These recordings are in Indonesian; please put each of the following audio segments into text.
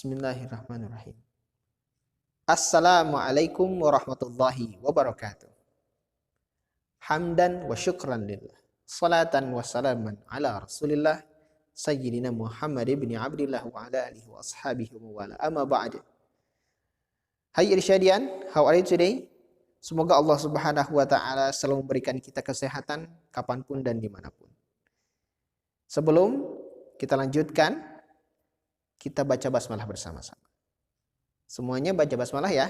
Bismillahirrahmanirrahim. Assalamualaikum warahmatullahi wabarakatuh. Hamdan wa syukran lillah. Salatan wa salaman ala Rasulillah Sayyidina Muhammad ibn Abdullah wa ala alihi wa ashabihi wa wala. Amma ba'd. Hai Irsyadian, how are you today? Semoga Allah Subhanahu wa taala selalu memberikan kita kesehatan kapanpun dan dimanapun. Sebelum kita lanjutkan, kita baca basmalah bersama-sama. Semuanya baca basmalah ya.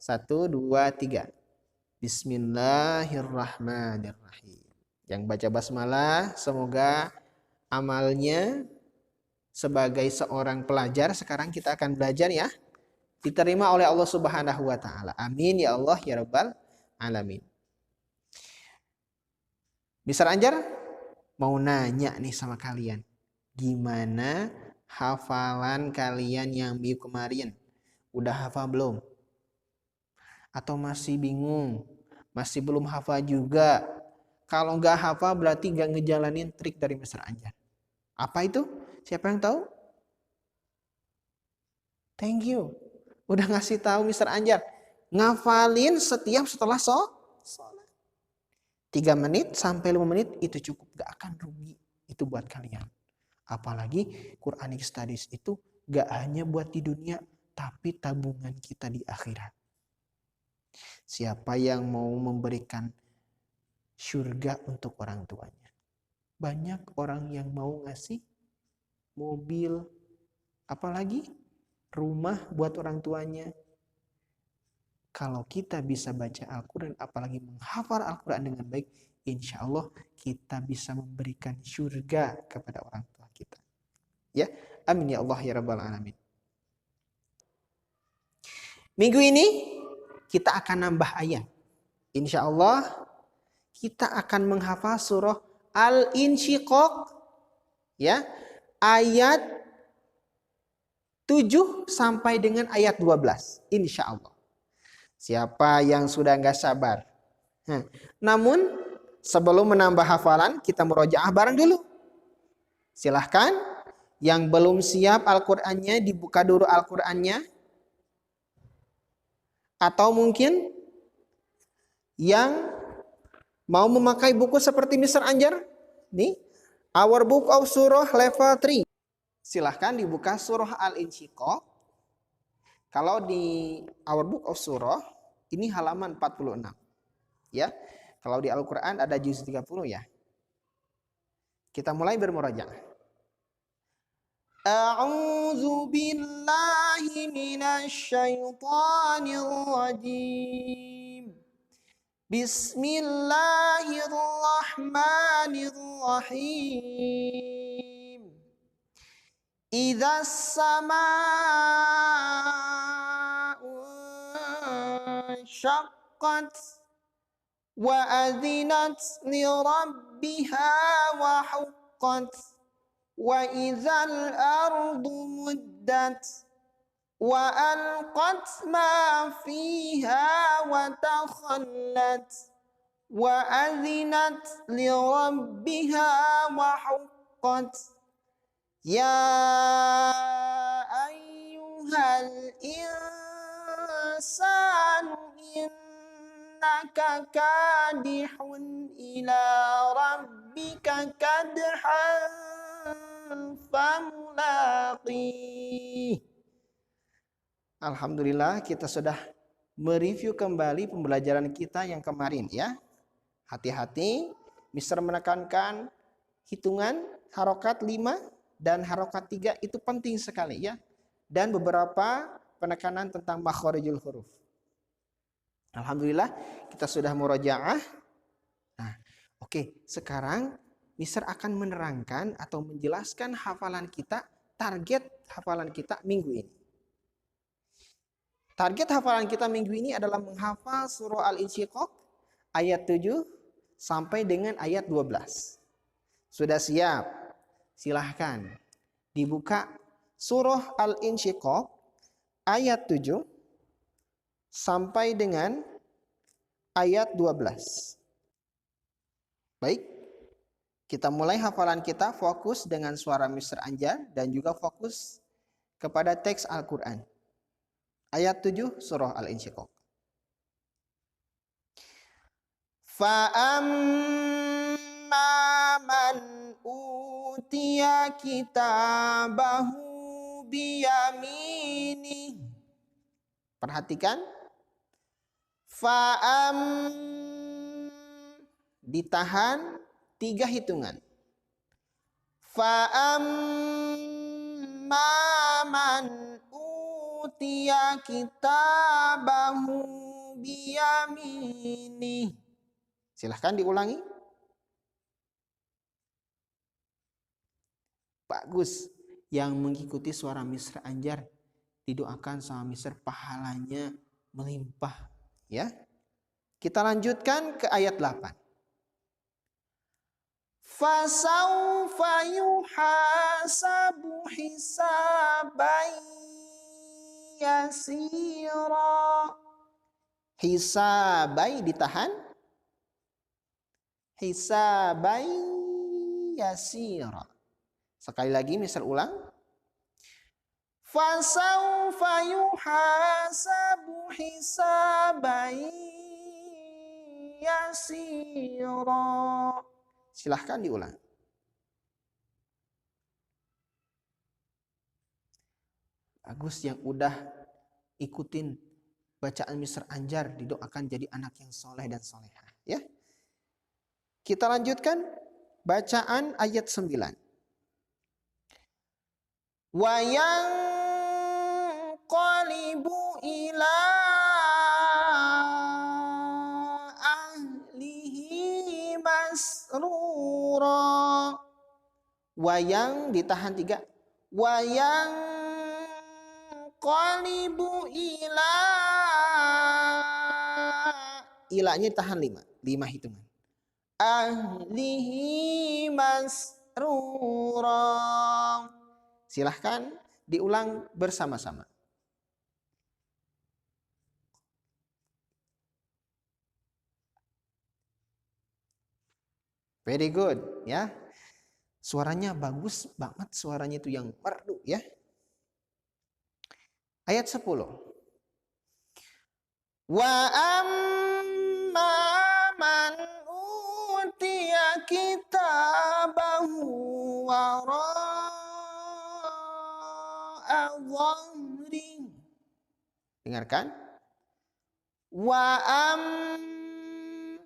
1, 2, 3. Bismillahirrahmanirrahim. Yang baca basmalah semoga amalnya sebagai seorang pelajar, sekarang kita akan belajar ya, diterima oleh Allah Subhanahu wa taala. Amin ya Allah ya rabbal alamin. Mister Anjar mau nanya nih sama kalian. Gimana hafalan kalian yang minggu kemarin? Udah hafal belum? Atau masih bingung? Masih belum hafal juga? Kalau nggak hafal berarti nggak ngejalanin trik dari Mister Anjar. Apa itu? Siapa yang tahu? Thank you. Udah ngasih tahu Mister Anjar. Ngafalin setiap setelah sholat. 3 menit sampai 5 menit itu cukup. Gak akan rugi. Itu buat kalian. Apalagi Quranic Studies itu gak hanya buat di dunia, tapi tabungan kita di akhirat. Siapa yang mau memberikan surga untuk orang tuanya? Banyak orang yang mau ngasih mobil, apalagi rumah buat orang tuanya. Kalau kita bisa baca Al-Quran, apalagi menghafal Al-Quran dengan baik, insya Allah kita bisa memberikan surga kepada orang tua kita. Ya, amin ya Allah ya rabbal alamin. Minggu ini kita akan nambah ayat. Insya Allah kita akan menghafal surah Al-Insyiqaq, ya, ayat 7 sampai dengan ayat 12. Insya Allah. Siapa yang sudah nggak sabar? Namun sebelum menambah hafalan, kita murojaah bareng dulu. Silahkan yang belum siap Al-Qur'annya dibuka dulu Al-Qur'annya. Atau mungkin yang mau memakai buku seperti Mister Anjar, nih, Our Book of Surah Level 3. Silahkan dibuka surah Al-Insyiqaq. Kalau di Our Book of Surah, ini halaman 46. Ya. Kalau di Al-Quran ada juz 30 ya. Kita mulai bermurajaah. A'udzu billahi minasy syaithanir rajim. Bismillahirrahmanirrahim. Idza samaa'u syaqqat wa adzinat li rabbiha wa huqqat wa idzal ardu muddat wa alqat ma fiha wa takhallat wa adzinat li rabbiha wa huqqat. Ya ayyuhal insanu innaka kadihun ila rabbika kadhan famulaqih. Alhamdulillah kita sudah mereview kembali pembelajaran kita yang kemarin ya. Hati-hati, Mister menekankan hitungan harokat 5 dan harokat 3 itu penting sekali ya. Dan beberapa penekanan tentang makharijul huruf. Alhamdulillah kita sudah murojaah. Nah, oke, sekarang Mister akan menerangkan atau menjelaskan hafalan kita, target hafalan kita minggu ini. Target hafalan kita minggu ini adalah menghafal surah Al-Insyiqaq ayat 7 sampai dengan ayat 12. Sudah siap? Silahkan dibuka surah Al-Insyiqaq ayat 7 sampai dengan ayat 12. Baik, kita mulai hafalan kita, fokus dengan suara Mister Anjar dan juga fokus kepada teks Al-Quran. Ayat 7 surah Al-Insyiqaq. Fa'amma man utiya kitabahu biyamini. Perhatikan. Ditahan 3 hitungan. Fa'amma man utiya kitabahu biyamini. Silahkan diulangi. Bagus. Yang mengikuti suara Mr. Anjar didoakan sama Mr. pahalanya melimpah. Ya. Kita lanjutkan ke ayat 8. Fasawfa yuhasabu hisaban yasira. Hisabai ditahan. Hisabai yasira. Sekali lagi misal ulang. Fasawfa yuhasabu hisabai yasira. Silahkan diulang. Bagus yang udah ikutin bacaan Mr. Anjar didoakan jadi anak yang soleh dan solehah. Ya. Kita lanjutkan bacaan ayat 9. Wa yanqalibu ila ahlihi masrura. Wayang ditahan 3. Wa yanqalibu ila. Ilanya tahan 5. 5 hitungan. Ahlihi masrura. Silahkan diulang bersama-sama. Very good, ya. Suaranya bagus banget, suaranya itu yang merdu, ya. Ayat 10. Wa amma man utiya kitabahu wara'a dhahri. Dengarkan.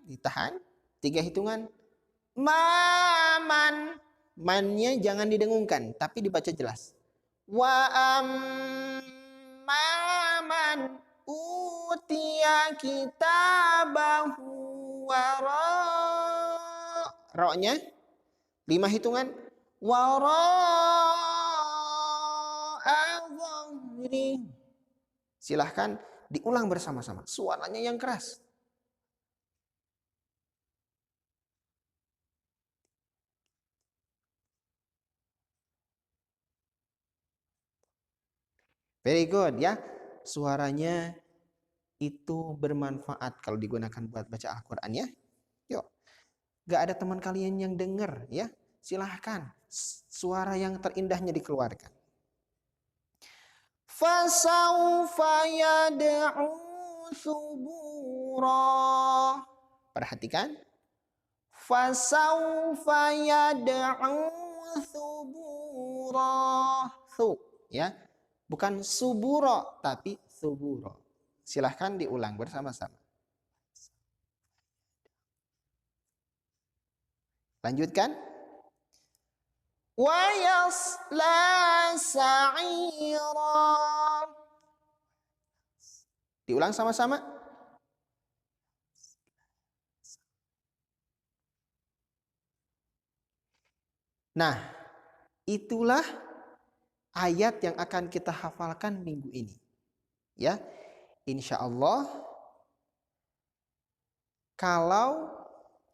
Ditahan 3 hitungan. Man. Mannya jangan didengungkan, tapi dibaca jelas. Wa man utiya kitabahu Ro-nya 5 hitungan. Dhahri. Silahkan diulang bersama-sama. Suaranya yang keras. Very good, ya. Suaranya itu bermanfaat kalau digunakan buat baca Al-Quran, ya. Yuk. Gak ada teman kalian yang dengar, ya. Silahkan suara yang terindahnya dikeluarkan. Fasawfa yad'u subura. Perhatikan. Fasawfa yad'u subura. Ya. Bukan suburo, tapi suburo. Silahkan diulang bersama-sama. Lanjutkan. Wa yasla sa'ira. Diulang sama-sama. Nah, itulah ayat yang akan kita hafalkan minggu ini. Ya, insya Allah kalau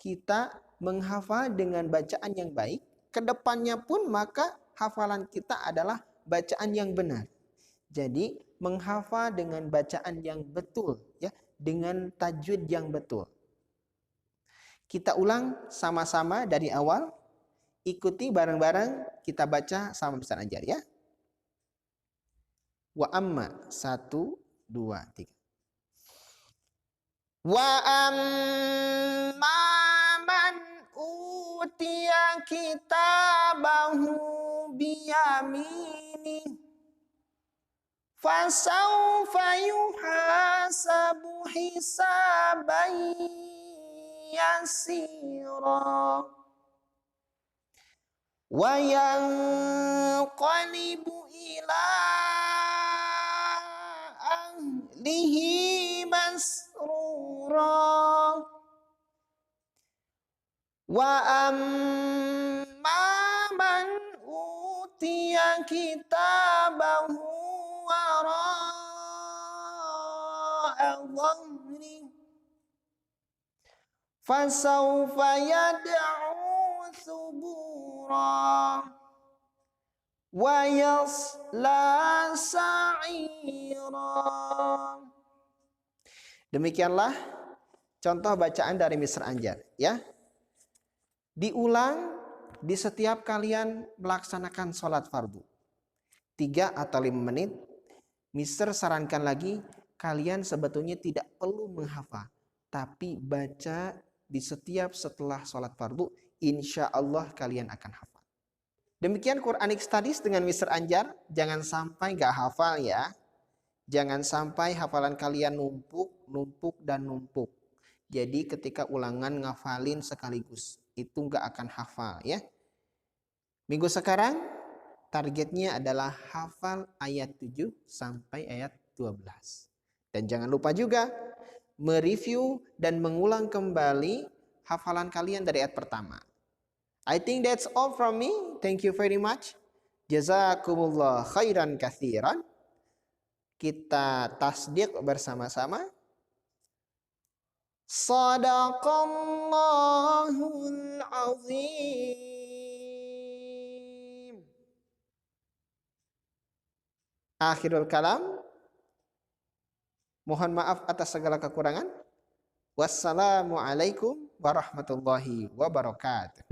kita menghafal dengan bacaan yang baik, kedepannya pun maka hafalan kita adalah bacaan yang benar. Jadi menghafal dengan bacaan yang betul, ya, dengan tajwid yang betul. Kita ulang sama-sama dari awal. Ikuti bareng-bareng kita baca sama Mr. Anjar, ya. Wa amma 1, 2, 3. Wa amma man utiya kitabahu biyamini fasawfa yuhasabu hisaban yasira wa yanqalibu ila ahlihi masrura wa amma man utiya kitabahu wara'a dhahri fasawfa yad'u thubura wa yasla sa'ira. Demikianlah contoh bacaan dari Mr. Anjar ya. Diulang di setiap kalian melaksanakan sholat fardu 3 atau 5 menit. Mister sarankan lagi kalian sebetulnya tidak perlu menghafal, tapi baca di setiap setelah sholat fardu, insya Allah kalian akan hafal. Demikian Quranic Studies dengan Mr. Anjar. Jangan sampai gak hafal ya. Jangan sampai hafalan kalian numpuk dan numpuk. Jadi ketika ulangan ngafalin sekaligus, itu gak akan hafal ya. Minggu sekarang targetnya adalah hafal ayat 7 sampai ayat 12. Dan jangan lupa juga mereview dan mengulang kembali hafalan kalian dari ayat pertama. I think that's all from me. Thank you very much. Jazakumullah khairan katsiran. Kita tasdiq bersama-sama. Shadaqallahul azim. Akhirul kalam. Mohon maaf atas segala kekurangan. Wassalamualaikum warahmatullahi wabarakatuh.